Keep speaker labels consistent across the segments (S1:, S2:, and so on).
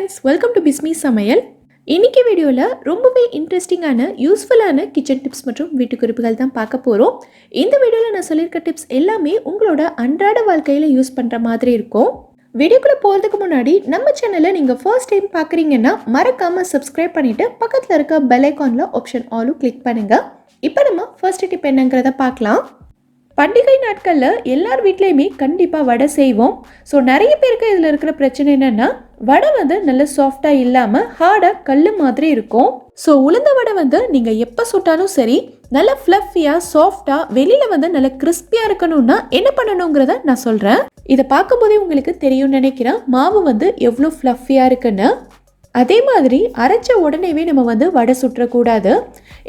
S1: Friends, welcome to Bismi சமையல். இன்னைக்கு வீடியோவில் ரொம்பவே இன்ட்ரெஸ்டிங்கான யூஸ்ஃபுல்லான கிச்சன் டிப்ஸ் மற்றும் வீட்டு குறிப்புகள் தான் பார்க்க போகிறோம். இந்த வீடியோவில் நான் சொல்லியிருக்க டிப்ஸ் எல்லாமே உங்களோட அன்றாட வாழ்க்கையில் யூஸ் பண்ணுற மாதிரி இருக்கும். வீடியோக்குள்ளே போகிறதுக்கு முன்னாடி நம்ம சேனலை நீங்கள் ஃபர்ஸ்ட் டைம் பார்க்குறீங்கன்னா மறக்காமல் சப்ஸ்கிரைப் பண்ணிவிட்டு பக்கத்தில் இருக்க பெல் ஐக்கானில் ஆப்ஷன் ஆலும் கிளிக் பண்ணுங்கள். இப்போ நம்ம ஃபர்ஸ்ட் டிப் என்னங்கிறத பார்க்கலாம். பண்டிகை நாட்களில் எல்லார் வீட்லேயுமே கண்டிப்பாக வடை செய்வோம். ஸோ நிறைய பேருக்கு இதில் இருக்கிற பிரச்சனை என்னென்னா, வடை நல்ல சாஃப்டாக இல்லாமல் ஹார்டாக கல் மாதிரி இருக்கும். ஸோ உளுந்த வடை நீங்கள் எப்போ சுட்டாலும் சரி, நல்ல ஃப்ளஃபியாக சாஃப்டாக வெளியில் நல்ல கிறிஸ்பியாக இருக்கணும்னா என்ன பண்ணணுங்கிறத நான் சொல்கிறேன். இதை பார்க்கும்போதே உங்களுக்கு தெரியும்னு நினைக்கிறேன், மாவு எவ்வளோ ஃப்ளஃபியாக இருக்குன்னு. அதே மாதிரி அரைச்ச உடனேவே நம்ம வடை சுற்றக்கூடாது.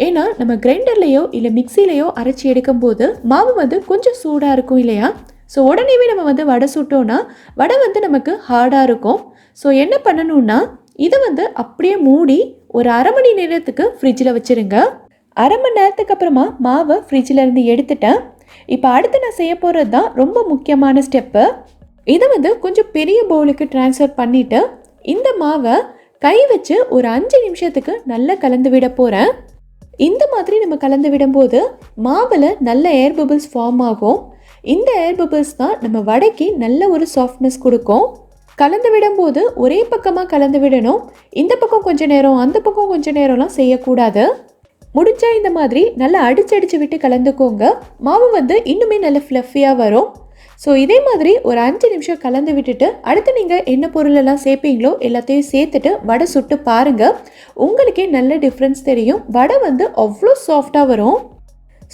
S1: ஏன்னா நம்ம கிரைண்டர்லேயோ இல்லை மிக்சிலேயோ அரைச்சி எடுக்கும்போது மாவு கொஞ்சம் சூடாக இருக்கும் இல்லையா? ஸோ உடனேவே நம்ம வடை சுட்டோன்னா வடை நமக்கு ஹார்டாக இருக்கும். ஸோ என்ன பண்ணணும்னா, இதை அப்படியே மூடி ஒரு அரை மணி நேரத்துக்கு ஃப்ரிட்ஜில் வச்சுருங்க. அரை மணி நேரத்துக்கு அப்புறமா மாவை ஃப்ரிட்ஜில் இருந்து எடுத்துட்டேன். இப்போ அடுத்து நான் செய்ய போகிறது தான் ரொம்ப முக்கியமான ஸ்டெப்பு. இதை கொஞ்சம் பெரிய பவுலுக்கு ட்ரான்ஸ்ஃபர் பண்ணிவிட்டு இந்த மாவை கை வச்சு ஒரு 5 நிமிஷத்துக்கு நல்லா கலந்து விட போகிறேன். இந்த மாதிரி நம்ம கலந்து விடும்போது மாவில் நல்ல ஏர் பபிள்ஸ் ஃபார்ம் ஆகும். இந்த ஏர் பபிள்ஸ் தான் நம்ம வடைக்கு நல்ல ஒரு சாஃப்ட்னஸ் கொடுக்கும். கலந்து விடும்போது ஒரே பக்கமாக கலந்து விடணும். இந்த பக்கம் கொஞ்சம் நேரம், அந்த பக்கம் கொஞ்சம் நேரம்லாம் செய்யக்கூடாது. முடிஞ்சா இந்த மாதிரி நல்லா அடிச்சு விட்டு கலந்துக்கோங்க. மாவு இன்னுமே நல்ல ஃப்ளஃபியாக வரும். ஸோ இதே மாதிரி ஒரு 5 நிமிஷம் கலந்து விட்டுட்டு அடுத்து நீங்கள் என்ன பொருளெல்லாம் சேர்ப்பீங்களோ எல்லாத்தையும் சேர்த்துட்டு வடை சுட்டு பாருங்கள். உங்களுக்கே நல்ல டிஃப்ரென்ஸ் தெரியும். வடை அவ்வளோ சாஃப்டாக வரும்.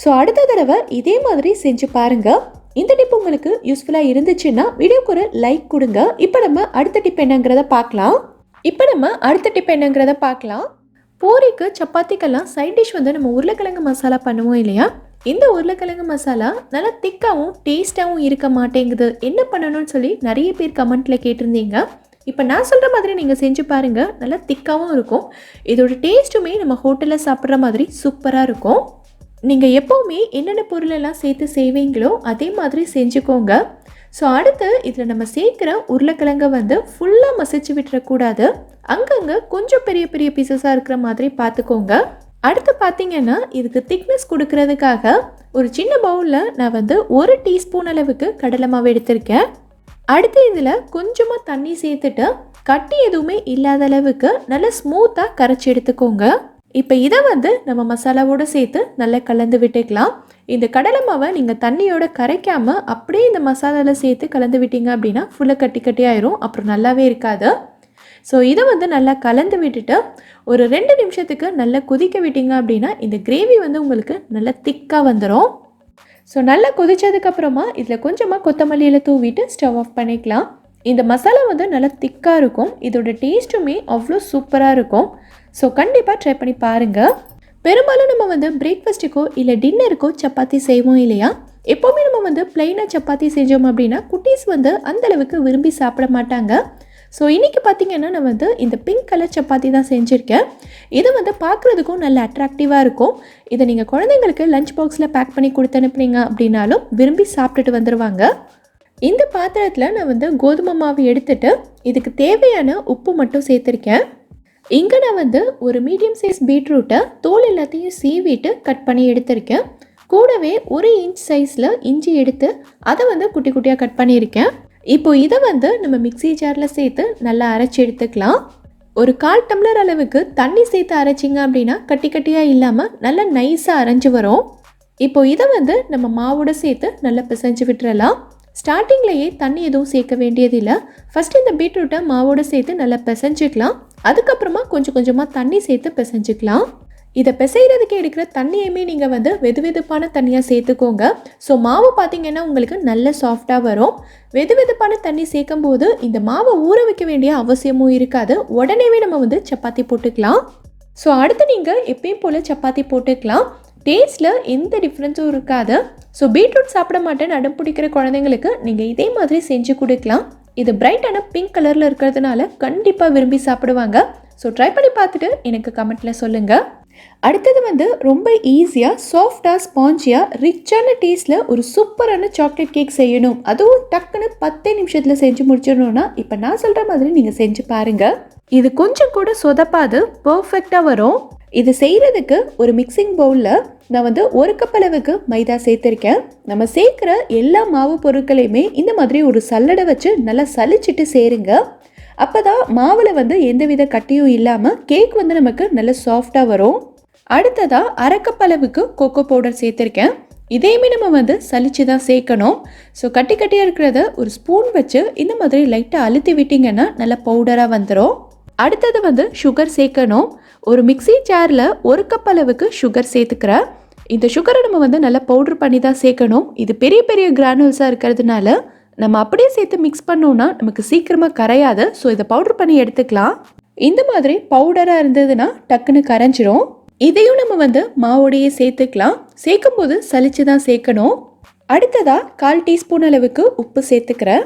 S1: ஸோ அடுத்த தடவை இதே மாதிரி செஞ்சு பாருங்கள். இந்த டிப் உங்களுக்கு யூஸ்ஃபுல்லாக இருந்துச்சுன்னா வீடியோக்கு ஒரு லைக் கொடுங்க. இப்போ நம்ம அடுத்த டிப் என்னங்கிறத பார்க்கலாம். பூரிக்கு சப்பாத்திக்கெல்லாம் சைட் டிஷ் நம்ம உருளைக்கிழங்கு மசாலா பண்ணுவோம் இல்லையா? இந்த உருளைக்கிழங்கு மசாலா நல்லா திக்காகவும் டேஸ்ட்டாகவும் இருக்க மாட்டேங்குது, என்ன பண்ணணும்னு சொல்லி நிறைய பேர் கமெண்ட்டில் கேட்டிருந்தீங்க. இப்போ நான் சொல்கிற மாதிரி நீங்கள் செஞ்சு பாருங்கள். நல்லா திக்காகவும் இருக்கும். இதோட டேஸ்ட்டுமே நம்ம ஹோட்டலில் சாப்பிட்ற மாதிரி சூப்பராக இருக்கும். நீங்கள் எப்போவுமே என்னென்ன பொருளெல்லாம் சேர்த்து செய்வீங்களோ அதே மாதிரி செஞ்சுக்கோங்க. ஸோ அடுத்து இதில் நம்ம சேர்க்குற உருளைக்கிழங்கை ஃபுல்லாக மசிச்சு விட்டுறக்கூடாது. அங்கங்கே கொஞ்சம் பெரிய பெரிய பீசஸாக இருக்கிற மாதிரி பார்த்துக்கோங்க. அடுத்து பார்த்தீங்கன்னா, இதுக்கு திக்னஸ் கொடுக்கறதுக்காக ஒரு சின்ன பவுலில் நான் 1 டீஸ்பூன் அளவுக்கு கடலை மாவு எடுத்திருக்கேன். அடுத்து இதில் கொஞ்சமாக தண்ணி சேர்த்துட்டு கட்டி எதுவுமே இல்லாத அளவுக்கு நல்லா ஸ்மூத்தாக கரைச்சி எடுத்துக்கோங்க. இப்போ இதை நம்ம மசாலாவோடு சேர்த்து நல்லா கலந்து விட்டுக்கலாம். இந்த கடலை மாவை நீங்கள் தண்ணியோட கரைக்காமல் அப்படியே இந்த மசாலாவில் சேர்த்து கலந்து விட்டீங்க அப்படின்னா ஃபுல்லாக கட்டி ஆயிரும், அப்புறம் நல்லாவே இருக்காது. ஸோ இதை நல்லா கலந்து விட்டுட்டு ஒரு 2 நிமிஷத்துக்கு நல்லா கொதிக்க விட்டீங்க அப்படின்னா இந்த கிரேவி உங்களுக்கு நல்லா திக்காக வந்துடும். ஸோ நல்லா கொதித்ததுக்கப்புறமா இதில் கொஞ்சமாக கொத்தமல்லியில் தூவிட்டு ஸ்டவ் ஆஃப் பண்ணிக்கலாம். இந்த மசாலா நல்லா திக்காக இருக்கும். இதோட டேஸ்ட்டுமே அவ்வளோ சூப்பராக இருக்கும். ஸோ கண்டிப்பாக ட்ரை பண்ணி பாருங்கள். பெரும்பாலும் நம்ம பிரேக்ஃபாஸ்ட்டுக்கோ இல்லை டின்னருக்கோ சப்பாத்தி செய்வோம் இல்லையா? எப்போவுமே நம்ம பிளெயினாக சப்பாத்தி செஞ்சோம் அப்படின்னா குட்டீஸ் அந்தளவுக்கு விரும்பி சாப்பிட மாட்டாங்க. ஸோ இன்றைக்கி பார்த்திங்கன்னா நான் இந்த பிங்க் கலர் சப்பாத்தி தான் செஞ்சுருக்கேன். இது பார்க்குறதுக்கும் நல்ல அட்ராக்டிவாக இருக்கும். இதை நீங்கள் குழந்தைங்களுக்கு லஞ்ச் பாக்ஸில் பேக் பண்ணி கொடுத்து அனுப்புனீங்க அப்படின்னாலும் விரும்பி சாப்பிட்டுட்டு வந்துடுவாங்க. இந்த பாத்திரத்தில் நான் கோதுமை மாவு எடுத்துகிட்டு இதுக்கு தேவையான உப்பு மட்டும் சேர்த்துருக்கேன். இங்கே நான் ஒரு மீடியம் சைஸ் பீட்ரூட்டை தோல் எல்லாத்தையும் சீவிட்டு கட் பண்ணி எடுத்திருக்கேன். கூடவே 1 இன்ச் சைஸில் இஞ்சி எடுத்து அதை குட்டி குட்டியாக கட் பண்ணியிருக்கேன். இப்போ இதை நம்ம மிக்ஸி ஜாரில் சேர்த்து நல்லா அரைச்சி எடுத்துக்கலாம். ஒரு 1/4 டம்ளர் அளவுக்கு தண்ணி சேர்த்து அரைச்சிங்க அப்படின்னா கட்டியாக இல்லாமல் நல்லா நைஸாக அரைஞ்சி வரும். இப்போ இதை நம்ம மாவோட சேர்த்து நல்லா பிசைஞ்சு விட்டுறலாம். ஸ்டார்டிங்லேயே தண்ணி எதுவும் சேர்க்க வேண்டியதில்லை. ஃபஸ்ட்டு இந்த பீட்ரூட்டை மாவோட சேர்த்து நல்லா பிசைஞ்சிக்கலாம். அதுக்கப்புறமா கொஞ்சம் கொஞ்சமாக தண்ணி சேர்த்து பிசைஞ்சிக்கலாம். இதை பிசைகிறதுக்கு எடுக்கிற தண்ணியுமே நீங்கள் வெதுவெதுப்பான தண்ணியாக சேர்த்துக்கோங்க. ஸோ மாவு பார்த்திங்கன்னா உங்களுக்கு நல்ல சாஃப்டாக வரும். வெதுவெதுப்பான தண்ணி சேர்க்கும் போது இந்த மாவை ஊற வைக்க வேண்டிய அவசியமும் இருக்காது. உடனேவே நம்ம சப்பாத்தி போட்டுக்கலாம். ஸோ அடுத்து நீங்கள் எப்பயும் போல் சப்பாத்தி போட்டுக்கலாம். டேஸ்ட்டில் எந்த டிஃப்ரென்ஸும் இருக்காது. ஸோ பீட்ரூட் சாப்பிட மாட்டேன்னு அடம் பிடிக்கிற குழந்தைங்களுக்கு நீங்கள் இதே மாதிரி செஞ்சு கொடுக்கலாம். இது பிரைட்டான பிங்க் கலரில் இருக்கிறதுனால கண்டிப்பாக விரும்பி சாப்பிடுவாங்க. ஸோ ட்ரை பண்ணி பார்த்துட்டு எனக்கு கமெண்ட்டில் சொல்லுங்கள். அடுத்தது ரொம்ப ஈஸியாக சாஃப்டாக ஸ்பாஞ்சியாக ரிச்சான டேஸ்ட்டில் ஒரு சூப்பரான சாக்லேட் கேக் செய்யணும். அதுவும் டக்குன்னு 10 நிமிஷத்தில் செஞ்சு முடிச்சிடணுன்னா இப்போ நான் சொல்கிற மாதிரி நீங்கள் செஞ்சு பாருங்கள். இது கொஞ்சம் கூட சொதப்பாது, பர்ஃபெக்டாக வரும். இது செய்கிறதுக்கு ஒரு மிக்சிங் பவுலில் நான் வந்து 1 கப் அளவுக்கு மைதா சேர்த்துருக்கேன். நம்ம சேர்க்குற எல்லா மாவு பொருட்களையுமே இந்த மாதிரி ஒரு சல்லடை வச்சு நல்லா சலிச்சிட்டு சேருங்க. அப்போ தான் மாவில் வந்து எந்தவித கட்டியும் இல்லாமல் கேக் வந்து நமக்கு நல்ல சாஃப்டாக வரும். அடுத்ததாக 1/2 கப் அளவுக்கு கோகோ பவுடர் சேர்த்துருக்கேன். இதையுமே நம்ம வந்து சலிச்சு தான் சேர்க்கணும். ஸோ கட்டியாக இருக்கிறத ஒரு ஸ்பூன் வச்சு இந்த மாதிரி லைட்டாக அழுத்தி விட்டிங்கன்னா நல்லா பவுடராக வந்துடும். அடுத்தது வந்து சுகர் சேர்க்கணும். ஒரு மிக்ஸி ஜாரில் 1 கப் அளவுக்கு சுகர் சேர்த்துக்கிறேன். இந்த சுகரை நம்ம வந்து நல்லா பவுட்ரு பண்ணி தான் சேர்க்கணும். இது பெரிய பெரிய கிரானுவல்ஸாக இருக்கிறதுனால நம்ம அப்படியே சேர்த்து மிக்ஸ் பண்ணோன்னா நமக்கு சீக்கிரமாக கரையாது. ஸோ இதை பவுட்ரு பண்ணி எடுத்துக்கலாம். இந்த மாதிரி பவுடராக இருந்ததுன்னா டக்குன்னு கரைஞ்சிரும். இதையும் நம்ம வந்து மாவோடையே சேர்த்துக்கலாம். சேர்க்கும்போது சலிச்சு தான் சேர்க்கணும். அடுத்ததாக 1/4 டீஸ்பூன் அளவுக்கு உப்பு சேர்த்துக்கிறேன்.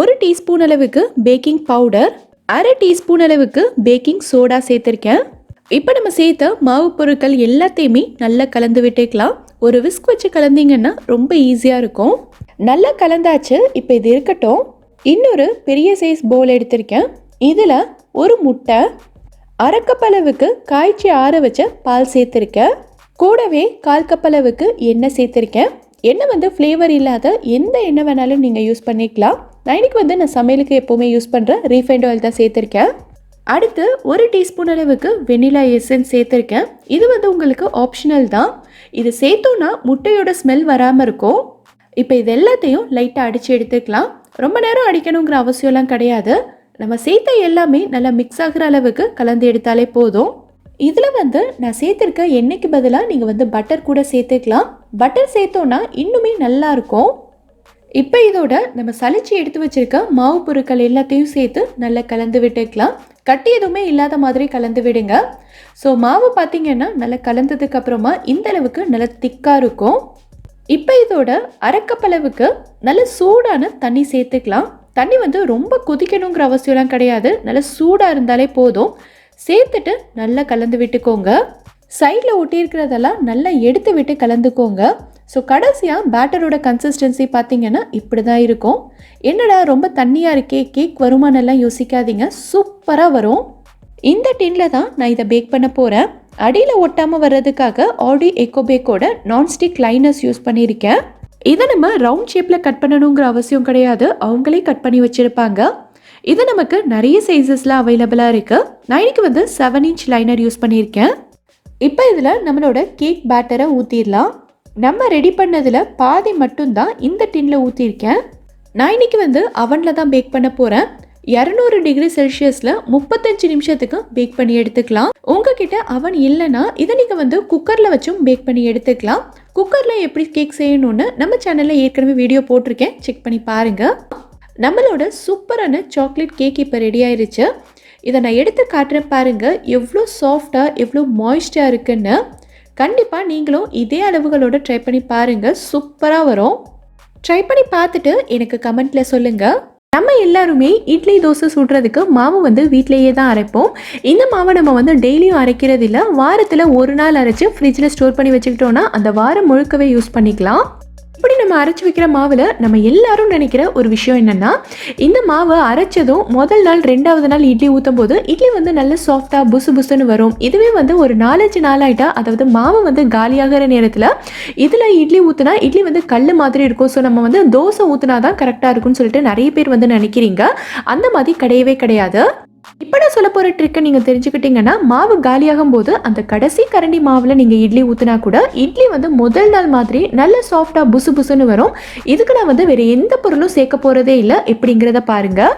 S1: 1 டீஸ்பூன் அளவுக்கு பேக்கிங் பவுடர், 1/2 டீஸ்பூன் அளவுக்கு பேக்கிங் சோடா சேர்த்துருக்கேன். இப்போ நம்ம சேர்த்த மாவு பொருட்கள் எல்லாத்தையுமே நல்லா கலந்து விட்டுக்கலாம். ஒரு விஸ்க் வச்சு கலந்தீங்கன்னா ரொம்ப ஈஸியாக இருக்கும். நல்லா கலந்தாச்சு. இப்போ இது இருக்கட்டும். இன்னொரு பெரிய சைஸ் பவுல் எடுத்திருக்கேன். இதில் ஒரு முட்டை, 1/2 கப் அளவுக்கு காய்ச்சி ஆற வச்ச பால் சேர்த்துருக்கேன். கூடவே 1/4 கப் அளவுக்கு எண்ணெய் சேர்த்துருக்கேன். எண்ணெய் வந்து ஃப்ளேவர் இல்லாத எந்த எண்ணெய் வேணாலும் நீங்கள் யூஸ் பண்ணிக்கலாம். நான் இன்றைக்கி வந்து நான் சமையலுக்கு எப்போவுமே யூஸ் பண்ணுற ரீஃபைண்ட் ஆயில் தான் சேர்த்துருக்கேன். அடுத்து 1 டீஸ்பூன் அளவுக்கு வெனிலா எசன்ஸ் சேர்த்துருக்கேன். இது வந்து உங்களுக்கு ஆப்ஷனல் தான். இது சேர்த்தோன்னா முட்டையோட ஸ்மெல் வராமல் இருக்கும். இப்போ இது எல்லாத்தையும் லைட்டாக அடித்து எடுத்துக்கலாம். ரொம்ப நேரம் அடிக்கணுங்கிற அவசியம்லாம் கிடையாது. நம்ம சேர்த்த எல்லாமே நல்லா மிக்ஸ் ஆகிற அளவுக்கு கலந்து எடுத்தாலே போதும். இதில் வந்து நான் சேர்த்துருக்க எண்ணெய்க்கு பதிலாக நீங்கள் வந்து பட்டர் கூட சேர்த்துக்கலாம். பட்டர் சேர்த்தோன்னா இன்னுமே நல்லாயிருக்கும். இப்போ இதோட நம்ம சலிச்சு எடுத்து வச்சுருக்க மாவு பொருட்கள் எல்லாத்தையும் சேர்த்து நல்லா கலந்து விட்டுக்கலாம். கட்டி எதுவுமே இல்லாத மாதிரி கலந்து விடுங்க. ஸோ மாவு பார்த்திங்கன்னா நல்லா கலந்ததுக்கு அப்புறமா இந்த அளவுக்கு நல்லா திக்காக இருக்கும். இப்போ இதோட 1/2 கப் அளவுக்கு நல்ல சூடான தண்ணி சேர்த்துக்கலாம். தண்ணி வந்து ரொம்ப கொதிக்கணுங்கிற அவசியம்லாம் கிடையாது. நல்லா சூடாக இருந்தாலே போதும். சேர்த்துட்டு நல்லா கலந்து விட்டுக்கோங்க. சைடில் ஒட்டியிருக்கிறதெல்லாம் நல்லா எடுத்து விட்டு கலந்துக்கோங்க. ஸோ கடைசியாக பேட்டரோட கன்சிஸ்டன்சி பார்த்திங்கன்னா இப்படி தான் இருக்கும். என்னடா ரொம்ப தண்ணியாக இருக்கே, கேக் வருமானெல்லாம் யோசிக்காதீங்க, சூப்பராக வரும். இந்த டின்னில் தான் நான் இதை பேக் பண்ண போகிறேன். அடியில் ஒட்டாமல் வர்றதுக்காக ஆடி எக்கோபேக்கோட நான்ஸ்டிக் லைனர்ஸ் யூஸ் பண்ணியிருக்கேன். இதை நம்ம ரவுண்ட் ஷேப்பில் கட் பண்ணணுங்கிற அவசியம் கிடையாது. அவங்களே கட் பண்ணி வச்சுருப்பாங்க. இது நமக்கு நிறைய சைஸஸில் அவைலபிளாக இருக்குது. நான் இன்றைக்கி வந்து 7 இன்ச் லைனர் யூஸ் பண்ணியிருக்கேன். இப்போ இதில் நம்மளோட கேக் பேட்டரை ஊற்றிடலாம். நம்ம ரெடி பண்ணதில் பாதி மட்டும்தான் இந்த டின்னில் ஊற்றிருக்கேன். நான் இன்றைக்கி வந்து அவனில் தான் பேக் பண்ண போகிறேன். 200 டிகிரி செல்சியஸில் 35 நிமிஷத்துக்கு பேக் பண்ணி எடுத்துக்கலாம். உங்ககிட்ட அவன் இல்லைன்னா இதை நீங்கள் வந்து குக்கரில் வச்சும் பேக் பண்ணி எடுத்துக்கலாம். குக்கரில் எப்படி கேக் செய்யணும்னு நம்ம சேனலில் ஏற்கனவே வீடியோ போட்டிருக்கேன், செக் பண்ணி பாருங்கள். நம்மளோட சூப்பரான சாக்லேட் கேக் இப்போ ரெடி ஆயிடுச்சு. இதை நான் எடுத்து காட்டுறேன் பாருங்கள், எவ்வளோ சாஃப்டாக எவ்வளோ மாய்ஸ்டாக இருக்குன்னு. கண்டிப்பாக நீங்களும் இதே அளவுகளோட ட்ரை பண்ணி பாருங்கள், சூப்பராக வரும். ட்ரை பண்ணி பார்த்துட்டு எனக்கு கமெண்ட்டில் சொல்லுங்கள். நம்ம எல்லாருமே இட்லி தோசை சுடுறதுக்கு மாவு வந்து வீட்டிலேயே தான் அரைப்போம். இந்த மாவை நம்ம வந்து டெய்லியும் அரைக்கிறது இல்லை. வாரத்தில் ஒரு நாள் அரைச்சி ஃப்ரிட்ஜில் ஸ்டோர் பண்ணி வச்சுக்கிட்டோன்னா அந்த வாரம் முழுக்கவே யூஸ் பண்ணிக்கலாம். இப்படி நம்ம அரைச்சி வைக்கிற மாவில் நம்ம எல்லாரும் நினைக்கிற ஒரு விஷயம் என்னென்னா, இந்த மாவை அரைச்சதும் முதல் நாள் 2வது நாள் இட்லி ஊற்றும் போது இட்லி வந்து நல்ல சாஃப்டாக புசு புசுன்னு வரும். இதுவே வந்து ஒரு 4-5 நாள் ஆகிட்டா, அதாவது மாவு வந்து காலியாகிற நேரத்தில் இதில் இட்லி ஊற்றினா இட்லி வந்து கல் மாதிரி இருக்கும். ஸோ நம்ம வந்து தோசை ஊற்றினா தான் கரெக்டாக இருக்கும்னு சொல்லிட்டு நிறைய பேர் வந்து நினைக்கிறீங்க. அந்த மாதிரி கிடையவே கிடையாது. இப்போ நான் சொல்ல போகிற ட்ரிக்கை நீங்கள் தெரிஞ்சுக்கிட்டீங்கன்னா, மாவு காலியாகும் போது அந்த கடைசி கரண்டி மாவில் நீங்கள் இட்லி ஊற்றினா கூட இட்லி வந்து முதல் நாள் மாதிரி நல்ல சாஃப்டாக புசு புசுன்னு வரும். இதுக்கு நான் வந்து வேறு எந்த பொருளும் சேர்க்க போகிறதே இல்லை. எப்படிங்கிறத பாருங்கள்.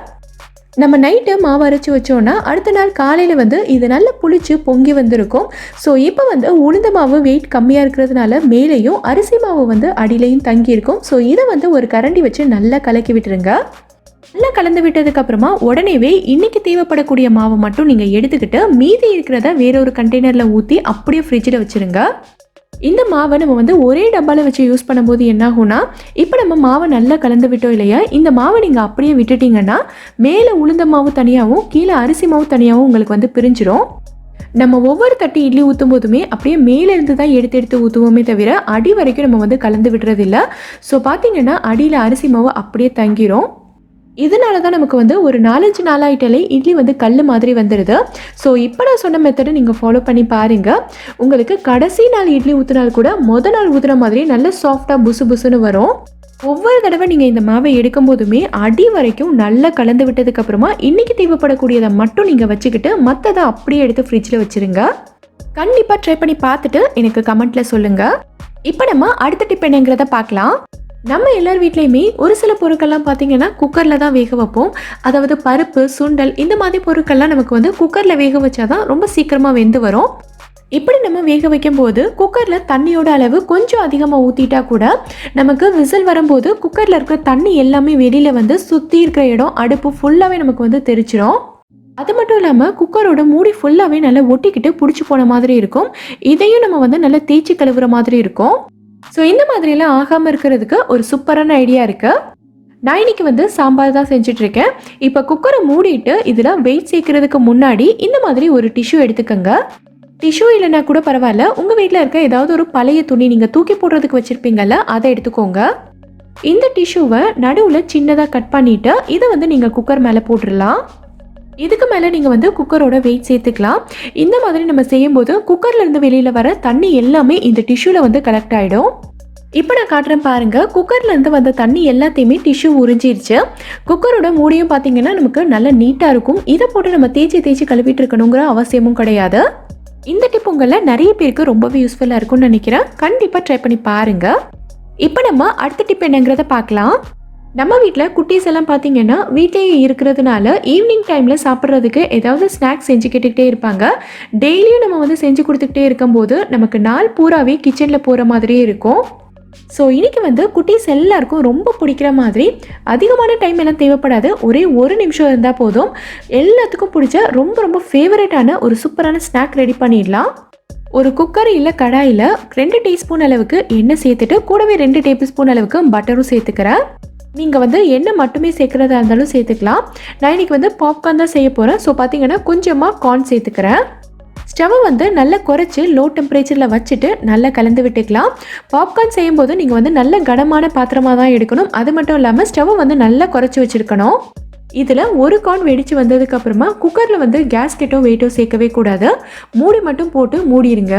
S1: நம்ம நைட்டு மாவு அரைச்சி வச்சோன்னா அடுத்த நாள் காலையில் வந்து இது நல்லா புளிச்சு பொங்கி வந்திருக்கும். ஸோ இப்போ வந்து உளுந்த மாவு வெயிட் கம்மியாக இருக்கிறதுனால மேலேயும் அரிசி மாவு வந்து அடியிலையும் தங்கியிருக்கும். ஸோ இதை வந்து ஒரு கரண்டி வச்சு நல்லா கலக்கி விட்டுருங்க. நல்லா கலந்து விட்டதுக்கப்புறமா உடனேவே இன்றைக்கி தேவைப்படக்கூடிய மாவை மட்டும் நீங்கள் எடுத்துக்கிட்டு மீதி இருக்கிறத வேறொரு கண்டெய்னரில் ஊற்றி அப்படியே ஃப்ரிட்ஜில் வச்சுருங்க. இந்த மாவை நம்ம வந்து ஒரே டப்பாவில் வச்சு யூஸ் பண்ணும்போது என்ன ஆகும்னா, இப்போ நம்ம மாவை நல்லா கலந்து விட்டோம் இல்லையா, இந்த மாவை நீங்கள் அப்படியே விட்டுட்டிங்கன்னா மேலே உளுந்த மாவு தனியாகவும் கீழே அரிசி மாவு தனியாகவும் உங்களுக்கு வந்து பிரிஞ்சிடும். நம்ம ஒவ்வொரு தட்டி இட்லி ஊற்றும் போதுமே அப்படியே மேலேருந்து தான் எடுத்து ஊற்றுவோமே தவிர அடி வரைக்கும் நம்ம வந்து கலந்து விடுறதில்ல. ஸோ பார்த்திங்கன்னா அடியில் அரிசி மாவு அப்படியே தங்கிரும். இதனால தான் நமக்கு வந்து ஒரு 4-5 நாள் ஆயிட்டாலே இட்லி வந்து கல் மாதிரி வந்துடுது. ஸோ இப்போ நான் சொன்ன மெத்தடை நீங்கள் ஃபாலோ பண்ணி பாருங்கள். உங்களுக்கு கடைசி நாள் இட்லி ஊற்றினால் கூட மொதல் நாள் ஊற்றுற மாதிரி நல்ல சாஃப்டாக புசு புசுன்னு வரும். ஒவ்வொரு தடவை நீங்கள் இந்த மாவை எடுக்கும் போதுமே அடி வரைக்கும் நல்லா கலந்து விட்டதுக்கப்புறமா இன்றைக்கி தேவைப்படக்கூடியதை மட்டும் நீங்கள் வச்சுக்கிட்டு மற்றதை அப்படியே எடுத்து ஃப்ரிட்ஜில் வச்சுருங்க. கண்டிப்பாக ட்ரை பண்ணி பார்த்துட்டு எனக்கு கமெண்ட்டில் சொல்லுங்கள். இப்போ நம்ம அடுத்த டிப் என்னங்கிறத பார்க்கலாம். நம்ம எல்லார் வீட்லேயுமே ஒரு சில பொருட்கள்லாம் பார்த்தீங்கன்னா குக்கரில் தான் வேக வைப்போம். அதாவது பருப்பு, சுண்டல் இந்த மாதிரி பொருட்கள்லாம் நமக்கு வந்து குக்கரில் வேக வச்சா தான் ரொம்ப சீக்கிரமாக வெந்து வரும். இப்படி நம்ம வேக வைக்கும் போது குக்கரில் தண்ணியோட அளவு கொஞ்சம் அதிகமாக ஊற்றிட்டா கூட நமக்கு விசில் வரும்போது குக்கரில் இருக்கிற தண்ணி எல்லாமே வெளியில் வந்து சுற்றி இருக்கிற இடம் அடுப்பு ஃபுல்லாகவே நமக்கு வந்து தெரிச்சிடும். அது மட்டும் இல்லாமல் குக்கரோட மூடி ஃபுல்லாகவே நல்லா ஒட்டிக்கிட்டு பிடிச்சி போன மாதிரி இருக்கும். இதையும் நம்ம வந்து நல்லா தேய்ச்சி கழுவுற மாதிரி இருக்கும். ஸோ இந்த மாதிரிலாம் ஆகாமல் இருக்கிறதுக்கு ஒரு சூப்பரான ஐடியா இருக்குது. நான் இன்னைக்கு வந்து சாம்பார் தான் செஞ்சிட்ருக்கேன். இப்போ குக்கரை மூடிட்டு இதில் வெயிட் சேர்க்கறதுக்கு முன்னாடி இந்த மாதிரி ஒரு டிஷ்யூ எடுத்துக்கோங்க. டிஷ்யூ இல்லைனா கூட பரவாயில்ல, உங்கள் வீட்டில் இருக்க ஏதாவது ஒரு பழைய துணி நீங்கள் தூக்கி போடுறதுக்கு வச்சுருப்பீங்கல்ல, அதை எடுத்துக்கோங்க. இந்த டிஷ்யூவை நடுவில் சின்னதாக கட் பண்ணிவிட்டு இதை வந்து நீங்கள் குக்கர் மேலே போட்டுடலாம். இதுக்கு மேலே நீங்கள் வந்து குக்கரோட வெயிட் சேர்த்துக்கலாம். இந்த மாதிரி நம்ம செய்யும்போது குக்கர்லேருந்து வெளியில் வர தண்ணி எல்லாமே இந்த டிஷ்யூவில் வந்து கலெக்ட் ஆகிடும். இப்போ நான் காட்டுறேன் பாருங்கள். குக்கர்லேருந்து வந்த தண்ணி எல்லாத்தையுமே டிஷ்யூ உறிஞ்சிருச்சு. குக்கரோட மூடியும் பார்த்தீங்கன்னா நமக்கு நல்லா நீட்டாக இருக்கும். இதை போட்டு நம்ம தேய்ச்சி கழுவிட்டு இருக்கணுங்கிற அவசியமும் கிடையாது. இந்த டிப் உங்களில் நிறைய பேருக்கு ரொம்பவே யூஸ்ஃபுல்லாக இருக்கும்னு நினைக்கிறேன். கண்டிப்பாக ட்ரை பண்ணி பாருங்கள். இப்போ நம்ம அடுத்த டிப் என்னங்கிறத பார்க்கலாம். நம்ம வீட்டில் குட்டீஸ் எல்லாம் பார்த்தீங்கன்னா வீட்டிலேயே இருக்கிறதுனால ஈவினிங் டைமில் சாப்பிட்றதுக்கு ஏதாவது ஸ்நாக்ஸ் செஞ்சுக்கிட்டே இருப்பாங்க. டெய்லியும் நம்ம வந்து செஞ்சு கொடுத்துக்கிட்டே இருக்கும்போது நமக்கு நாள் பூராவே கிச்சனில் போகிற மாதிரியே இருக்கும். ஸோ இன்றைக்கி வந்து குட்டீஸ் எல்லாருக்கும் ரொம்ப பிடிக்கிற மாதிரி அதிகமான டைம் எல்லாம் தேவைப்படாது, ஒரே ஒரு நிமிஷம் இருந்தால் போதும். எல்லாத்துக்கும் பிடிச்ச ரொம்ப ரொம்ப ஃபேவரட்டான ஒரு சூப்பரான ஸ்நாக் ரெடி பண்ணிடலாம். ஒரு குக்கர் இல்லை கடாயில் 2 டீஸ்பூன் அளவுக்கு எண்ணெய் சேர்த்துட்டு கூடவே 2 டேபிள் ஸ்பூன் அளவுக்கு பட்டரும் சேர்த்துக்கிறேன். நீங்கள் வந்து எண்ணெய் மட்டுமே சேர்க்குறதா இருந்தாலும் சேர்த்துக்கலாம். நான் இன்றைக்கி வந்து பாப்கார்ன் தான் செய்ய போகிறேன். ஸோ பார்த்தீங்கன்னா கொஞ்சமாக கார்ன் சேர்த்துக்கிறேன். ஸ்டவ்வை வந்து நல்லா குறைச்சி லோ டெம்பரேச்சரில் வச்சுட்டு நல்லா கலந்து விட்டுக்கலாம். பாப்கார்ன் செய்யும்போது நீங்கள் வந்து நல்ல கனமான பாத்திரமாக தான் எடுக்கணும். அது மட்டும் இல்லாமல் ஸ்டவ்வை வந்து நல்லா குறைச்சி வச்சுருக்கணும். இதில் ஒரு கார்ன் வெடித்து வந்ததுக்கப்புறமா குக்கரில் வந்து கேஸ்கெட்டோ வெயிட்டோ சேர்க்கவே கூடாது. மூடி மட்டும் போட்டு மூடிடுங்க.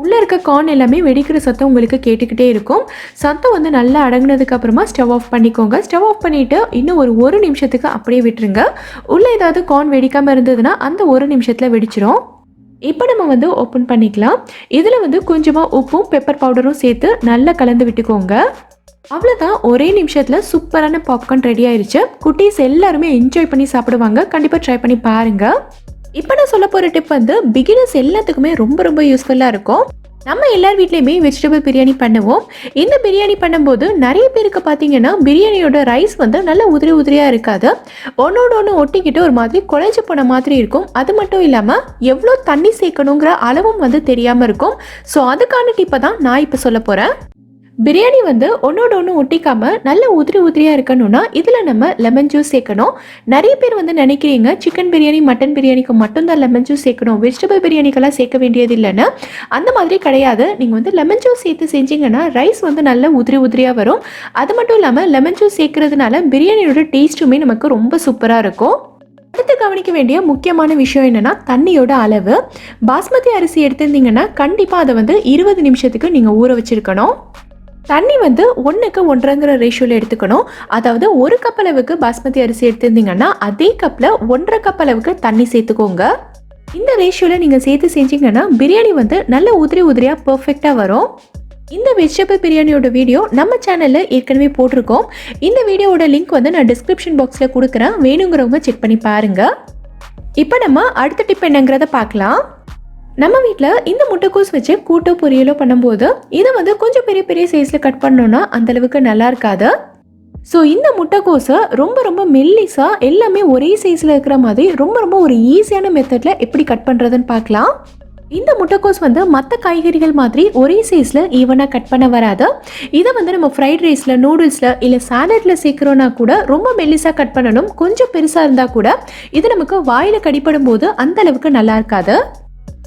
S1: உள்ளே இருக்க கார்ன் எல்லாமே வெடிக்கிற சத்தம் உங்களுக்கு கேட்டுக்கிட்டே இருக்கும். சத்தம் வந்து நல்லா அடங்கினதுக்கப்புறமா ஸ்டவ் ஆஃப் பண்ணிக்கோங்க. ஸ்டவ் ஆஃப் பண்ணிவிட்டு இன்னும் ஒரு நிமிஷத்துக்கு அப்படியே விட்டுருங்க. உள்ளே ஏதாவது கார்ன் வெடிக்காமல் இருந்ததுன்னா அந்த 1 நிமிஷத்தில் வெடிச்சிரும். இப்போ நம்ம வந்து ஓப்பன் பண்ணிக்கலாம். இதில் வந்து கொஞ்சமாக உப்பும் பெப்பர் பவுடரும் சேர்த்து நல்லா கலந்து விட்டுக்கோங்க. அவ்வளோதான், ஒரே நிமிஷத்தில் சூப்பரான பாப்கார்ன் ரெடி ஆயிடுச்சு. குட்டீஸ் எல்லாருமே என்ஜாய் பண்ணி சாப்பிடுவாங்க. கண்டிப்பாக ட்ரை பண்ணி பாருங்கள். இப்போ நான் சொல்ல போகிற டிப் வந்து பிகினர்ஸ் எல்லாத்துக்குமே ரொம்ப ரொம்ப யூஸ்ஃபுல்லாக இருக்கும். நம்ம எல்லார் வீட்லேயுமே வெஜிடபிள் பிரியாணி பண்ணுவோம். இந்த பிரியாணி பண்ணும்போது நிறைய பேருக்கு பார்த்தீங்கன்னா பிரியாணியோட ரைஸ் வந்து நல்ல உதிரியாக இருக்காது. ஒன்று ஒட்டிக்கிட்டு ஒரு மாதிரி குழஞ்சி போன மாதிரி இருக்கும். அது மட்டும் இல்லாமல் எவ்வளோ தண்ணி சேர்க்கணுங்கிற அளவும் வந்து தெரியாமல் இருக்கும். ஸோ அதுக்கான டிப்பை தான் நான் இப்போ சொல்ல போகிறேன். பிரியாணி வந்து ஒன்று ஒட்டிக்காமல் நல்ல உதிரியாக இருக்கணும்னா இதில் நம்ம லெமன் ஜூஸ் சேர்க்கணும். நிறைய பேர் வந்து நினைக்கிறீங்க சிக்கன் பிரியாணி மட்டன் பிரியாணிக்கு மட்டும்தான் லெமன் ஜூஸ் சேர்க்கணும், வெஜிடபிள் பிரியாணிக்கெல்லாம் சேர்க்க வேண்டியது இல்லைன்னு. அந்த மாதிரி கிடையாது. நீங்கள் வந்து லெமன் ஜூஸ் சேர்த்து செஞ்சீங்கன்னா ரைஸ் வந்து நல்ல உதிரியாக வரும். அது மட்டும் இல்லாமல் லெமன் ஜூஸ் சேர்க்கறதுனால பிரியாணியோட டேஸ்ட்டுமே நமக்கு ரொம்ப சூப்பராக இருக்கும். அடுத்து கவனிக்க வேண்டிய முக்கியமான விஷயம் என்னென்னா தண்ணியோட அளவு. பாஸ்மதி அரிசி எடுத்திருந்தீங்கன்னா கண்டிப்பாக அதை வந்து 20 நிமிஷத்துக்கு நீங்கள் ஊற வச்சுருக்கணும். தண்ணி வந்து 1:1 ரேஷியோவில் எடுத்துக்கணும். அதாவது 1 கப் அளவுக்கு பாஸ்மதி அரிசி எடுத்திருந்தீங்கன்னா அதே கப்பில் 1.5 கப் அளவுக்கு தண்ணி சேர்த்துக்கோங்க. இந்த ரேஷியோவில் நீங்கள் சேர்த்து செஞ்சீங்கன்னா பிரியாணி வந்து நல்ல உதிரியாக பர்ஃபெக்டாக வரும். இந்த வெஜிடபிள் பிரியாணியோட வீடியோ நம்ம சேனலில் ஏற்கனவே போட்டிருக்கோம். இந்த வீடியோவோட லிங்க் வந்து நான் டிஸ்கிரிப்ஷன் பாக்ஸில் கொடுக்குறேன், வேணுங்கிறவங்க செக் பண்ணி பாருங்கள். இப்போ நம்ம அடுத்த டிப் என்னங்கிறத பார்க்கலாம். நம்ம வீட்டில் இந்த முட்டைக்கோஸ் வச்சு கூட்டோ பொரியலோ பண்ணும்போது இதை வந்து கொஞ்சம் பெரிய சைஸில் கட் பண்ணோன்னா அந்தளவுக்கு நல்லா இருக்காது. ஸோ இந்த முட்டைக்கோஸை ரொம்ப மெல்லிஸாக எல்லாமே ஒரே சைஸில் இருக்கிற மாதிரி ரொம்ப ஒரு ஈஸியான மெத்தடில் எப்படி கட் பண்ணுறதுன்னு பார்க்கலாம். இந்த முட்டைக்கோஸ் வந்து மற்ற காய்கறிகள் மாதிரி ஒரே சைஸில் ஈவனாக கட் பண்ண வராது. இதை வந்து நம்ம ஃப்ரைட் ரைஸில், நூடுல்ஸில் இல்லை சாலட்டில் சேர்க்குறோன்னா கூட ரொம்ப மெல்லிஸாக கட் பண்ணணும். கொஞ்சம் பெருசாக இருந்தால் கூட இது நமக்கு வாயில் கடிப்படும் போது அந்தளவுக்கு நல்லா இருக்காது.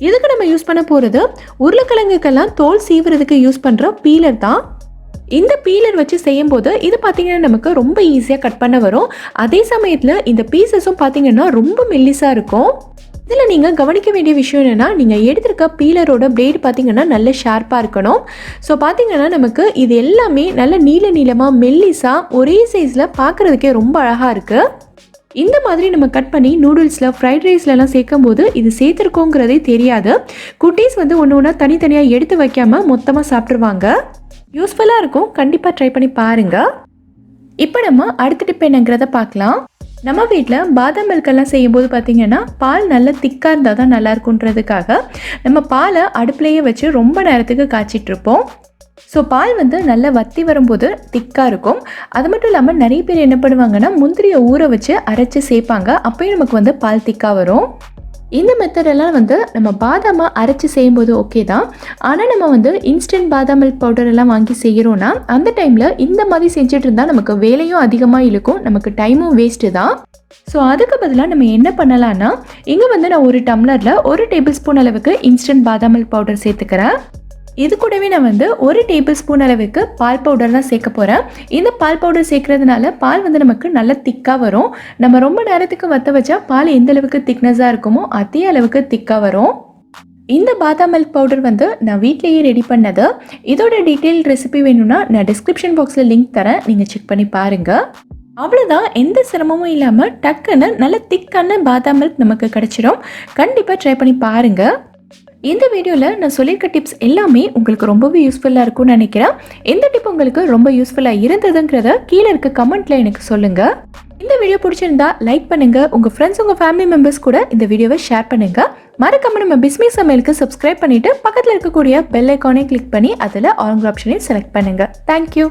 S1: இதுக்கு நம்ம யூஸ் பண்ண போகிறது உருளைக்கிழங்குக்கெல்லாம் தோல் சீவுறதுக்கு யூஸ் பண்ணுற பீலர் தான். இந்த பீலர் வச்சு செய்யும்போது இது பார்த்திங்கன்னா நமக்கு ரொம்ப ஈஸியாக கட் பண்ண வரும். அதே சமயத்தில் இந்த பீசஸும் பார்த்திங்கன்னா ரொம்ப மெல்லிஸாக இருக்கும். இதில் நீங்கள் கவனிக்க வேண்டிய விஷயம் என்னென்னா, நீங்கள் எடுத்திருக்க பீலரோட பிளேடு பார்த்திங்கன்னா நல்ல ஷார்ப்பாக இருக்கணும். ஸோ பார்த்திங்கன்னா நமக்கு இது எல்லாமே நல்ல நீளமாக மெல்லிஸாக ஒரே சைஸில் பார்க்குறதுக்கே ரொம்ப அழகாக இருக்குது. இந்த மாதிரி நம்ம கட் பண்ணி நூடுல்ஸில் ஃப்ரைட் ரைஸ்லலாம் சேர்க்கும் போது இது சேர்த்துருக்கோங்கிறதே தெரியாது. குட்டீஸ் வந்து ஒன்று ஒன்றா தனித்தனியாக எடுத்து வைக்காமல் மொத்தமாக சாப்பிட்ருவாங்க. யூஸ்ஃபுல்லாக இருக்கும். கண்டிப்பாக ட்ரை பண்ணி பாருங்கள். இப்போ நம்ம அடுத்த டிப் என்னங்கிறத பார்க்கலாம். நம்ம வீட்டில் பாதாம் மில்கெல்லாம் செய்யும்போது பார்த்திங்கன்னா பால் நல்ல திக்காக இருந்தால் தான் நல்லாயிருக்குன்றதுக்காக நம்ம பாலை அடுப்புலையே வச்சு ரொம்ப நேரத்துக்கு காய்ச்சிட்ருப்போம். ஸோ பால் வந்து நல்லா வற்றி வரும்போது திக்காக இருக்கும். அது மட்டும் இல்லாமல் நிறைய பேர் என்ன பண்ணுவாங்கன்னா முந்திரியை ஊற வச்சு அரைச்சி சேர்ப்பாங்க. அப்போயும் நமக்கு வந்து பால் திக்காக வரும். இந்த மெத்தடெல்லாம் வந்து நம்ம பாதாமை அரைச்சி செய்யும்போது ஓகே தான். ஆனால் நம்ம வந்து இன்ஸ்டன்ட் பாதாம் மில்க் பவுடர் எல்லாம் வாங்கி செய்கிறோன்னா அந்த டைமில் இந்த மாதிரி செஞ்சுட்டு இருந்தால் நமக்கு வேலையும் அதிகமாக இழுக்கும், நமக்கு டைமும் வேஸ்ட்டு தான். ஸோ அதுக்கு பதிலாக நம்ம என்ன பண்ணலான்னா, இங்கே வந்து நான் ஒரு டம்ளரில் 1 டேபிள் ஸ்பூன் அளவுக்கு இன்ஸ்டன்ட் பாதாம் மில்க் பவுடர் சேர்த்துக்கிறேன். இது கூடவே நான் வந்து 1 டேபிள் ஸ்பூன் அளவுக்கு பால் பவுடர் தான் சேர்க்க போகிறேன். இந்த பால் பவுடர் சேர்க்கறதுனால பால் வந்து நமக்கு நல்ல திக்காக வரும். நம்ம ரொம்ப நேரத்துக்கு வற்ற வச்சா பால் எந்த அளவுக்கு திக்னஸாக இருக்குமோ அதே அளவுக்கு திக்காக வரும். இந்த பாதாம் மில்க் பவுடர் வந்து நான் வீட்டிலேயே ரெடி பண்ணது. இதோட டீட்டெயில் ரெசிபி வேணும்னா நான் டிஸ்கிரிப்ஷன் பாக்ஸில் லிங்க் தரேன், நீங்கள் செக் பண்ணி பாருங்கள். அவ்வளோதான், எந்த சிரமமும் இல்லாமல் டக்குன்னு நல்ல திக்கான பாதாம் மில்க் நமக்கு கிடச்சிடும். கண்டிப்பாக ட்ரை பண்ணி பாருங்கள். இந்த வீடியோவில் நான் சொல்லியிருக்க டிப்ஸ் எல்லாமே உங்களுக்கு ரொம்பவே யூஸ்ஃபுல்லாக இருக்கும்னு நினைக்கிறேன். எந்த டிப் உங்களுக்கு ரொம்ப யூஸ்ஃபுல்லாக இருந்ததுங்கிறத கீழே இருக்க கமெண்ட்டில் எனக்கு சொல்லுங்கள். இந்த வீடியோ பிடிச்சிருந்தா லைக் பண்ணுங்கள். உங்கள் ஃப்ரெண்ட்ஸ், உங்கள் ஃபேமிலி மெம்பர்ஸ் கூட இந்த வீடியோவை ஷேர் பண்ணுங்கள். மறக்காம நம்ம பிஸ்மி சமையலுக்கு சப்ஸ்கிரைப் பண்ணிவிட்டு பக்கத்தில் இருக்கக்கூடிய பெல் ஐக்கானை கிளிக் பண்ணி அதில் ஆல் ஆப்ஷனையும் செலக்ட் பண்ணுங்கள். தேங்க்யூ.